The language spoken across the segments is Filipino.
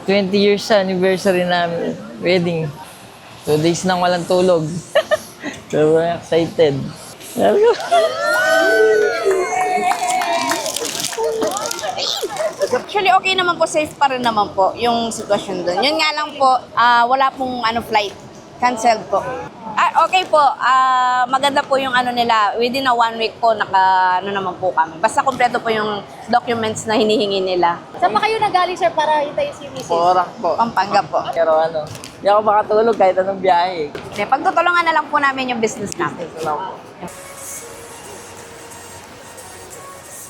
20 years sa anniversary namin. Wedding. 2 days nang walang tulog. Sobrang excited. Sabi ko, Actually, okay naman po, safe pa rin naman po yung sitwasyon doon. Yun nga lang po, wala pong flight. Canceled po. Okay po, maganda po yung nila. Within a 1 week po, naman po kami. Basta kompleto po yung documents na hinihingi nila. Saan pa kayo nagaling, sir, para hintayin si Mrs.? Porak po. Pampanga po. Pero hindi ako makatulog kahit anong biyahe. Okay, pagtutulungan na lang po namin yung business natin.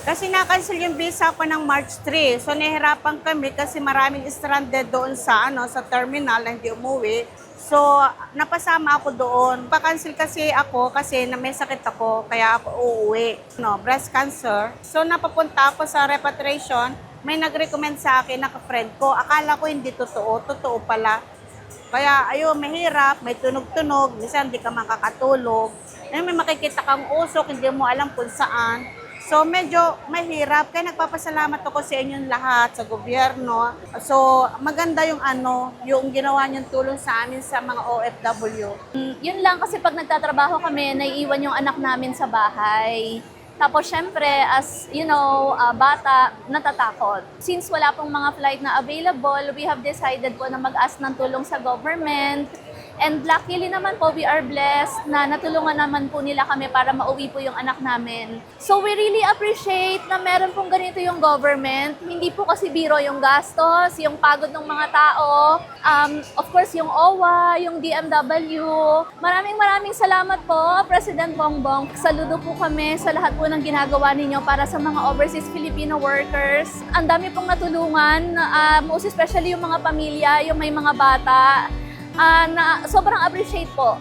Kasi na-cancel yung visa ko ng March 3. So, nahihirapan kami kasi maraming stranded doon sa terminal na hindi umuwi. So, napasama ako doon. Pa-cancel kasi ako kasi may sakit ako, kaya ako uuwi. Breast cancer. So, napapunta ako sa repatriation. May nag-recommend sa akin, naka-friend ko. Akala ko hindi totoo. Totoo pala. Kaya, mahirap. May tunog-tunog. Minsan, hindi ka makakatulog. May makikita kang usok, hindi mo alam kung saan. So, medyo mahirap. Kaya nagpapasalamat ako sa inyong lahat, sa gobyerno. So, maganda yung yung ginawa niyong tulong sa amin sa mga OFW. Yun lang kasi pag nagtatrabaho kami, naiiwan yung anak namin sa bahay. Tapos syempre, as you know, bata, natatakot. Since wala pong mga flight na available, we have decided po na mag-ask ng tulong sa government. And luckily naman po, we are blessed na natulungan naman po nila kami para mauwi po yung anak namin. So we really appreciate na meron pong ganito yung government. Hindi po kasi biro yung gastos, yung pagod ng mga tao. Of course, yung OWA, yung DMW. Maraming salamat po, President Bongbong. Saludo po kami sa lahat po ng ginagawa ninyo para sa mga overseas Filipino workers. Ang dami pong natulungan, most especially yung mga pamilya, yung may mga bata. Na sobrang appreciate po.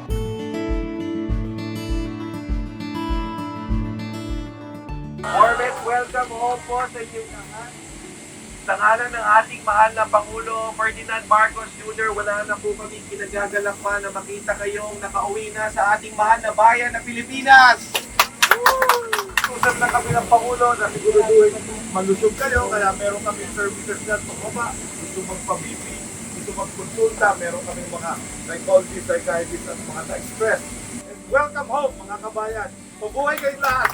Warmest welcome home po sa inyong lahat. Sa ngalan ng ating mahal na Pangulo Ferdinand Marcos Jr., wala na po kami kinagagalak pa na makita kayong nakauwi na sa ating mahal na bayan na Pilipinas. Usap na kami ng Pangulo na siguraduhin malusog kayo, kaya meron kami services na pababa, gusto magpabibi, gusto magkonsulta, meron kami mga psychologists, psychiatrists at mga na-express. And welcome home mga kabayan. Mabuhay kayong lahat!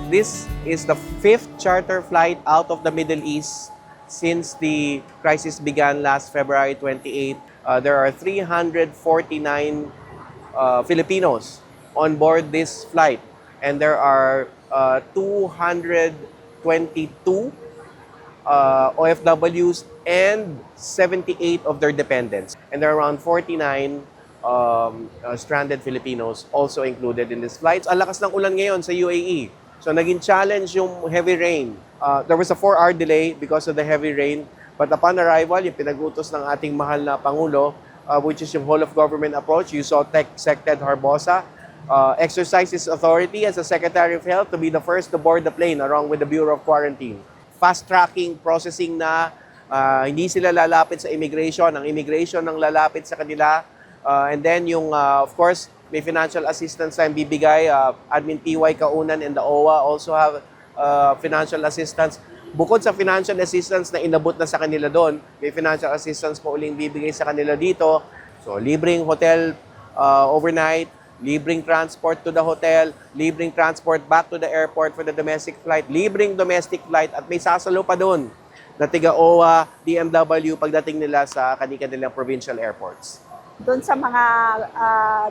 This is the 5th charter flight out of the Middle East since the crisis began last February 28. There are 349 Filipinos on board this flight, and there are 222 OFWs and 78 of their dependents. And there are around 49 stranded Filipinos also included in this flight. Ang lakas ng ulan ngayon sa UAE. So naging challenge yung heavy rain. There was a 4-hour delay because of the heavy rain. But upon arrival, yung pinag-utos ng ating mahal na Pangulo, which is yung whole of government approach, you saw Sec Ted Harbosa exercise his authority as the Secretary of Health to be the first to board the plane along with the Bureau of Quarantine. Fast-tracking, processing na, hindi sila lalapit sa immigration, ang immigration ang lalapit sa kanila. And then yung, of course, may financial assistance na bibigay. Admin PY Kaunan and the OWA also have financial assistance. Bukod sa financial assistance na inabot na sa kanila doon, may financial assistance po uling bibigay sa kanila dito. So, libreng hotel overnight, libreng transport to the hotel, libreng transport back to the airport for the domestic flight, libreng domestic flight, at may sasalo pa doon na tiga OWA, DMW pagdating nila sa kanilang provincial airports. Doon sa mga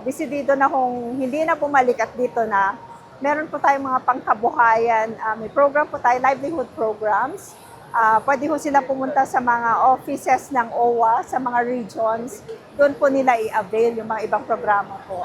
desidido na kung hindi na bumalik at dito na, meron po tayong mga pangkabuhayan. May program po tayo, livelihood programs. Pwede po sila pumunta sa mga offices ng OWA, sa mga regions. Doon po nila i-avail yung mga ibang programa po.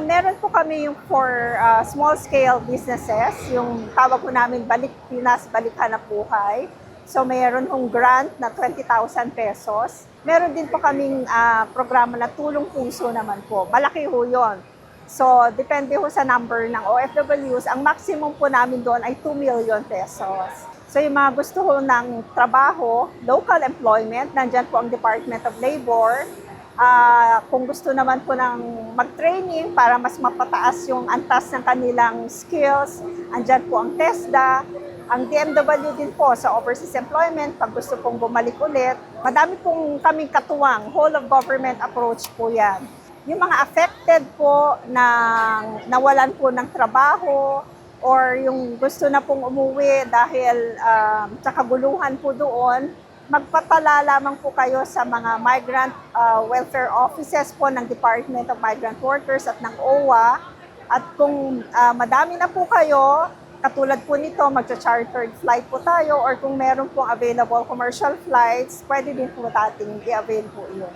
Meron po kami yung for small-scale businesses, yung tawag po namin Balik Pinas, Balik Hanap Buhay. So mayroon hong grant na 20,000 pesos. Meron din po kaming programa na Tulong Puso naman po. Malaki ho yun. So, depende ho sa number ng OFWs. Ang maximum po namin doon ay 2 million pesos. So, yung mga gusto ho ng trabaho, local employment, nandyan po ang Department of Labor. Kung gusto naman po ng mag-training para mas mapataas yung antas ng kanilang skills, andyan po ang TESDA. Ang DMW din po sa overseas employment, pag gusto pong bumalik ulit, madami pong kaming katuwang, whole of government approach po yan. Yung mga affected po ng nawalan po ng trabaho or yung gusto na pong umuwi dahil sa kaguluhan po doon, magpatala lamang po kayo sa mga migrant welfare offices po ng Department of Migrant Workers at ng OWA. At kung madami na po kayo, katulad po nito, magcha-chartered flight po tayo or kung meron pong available commercial flights, pwede din po natin i-avail po yun.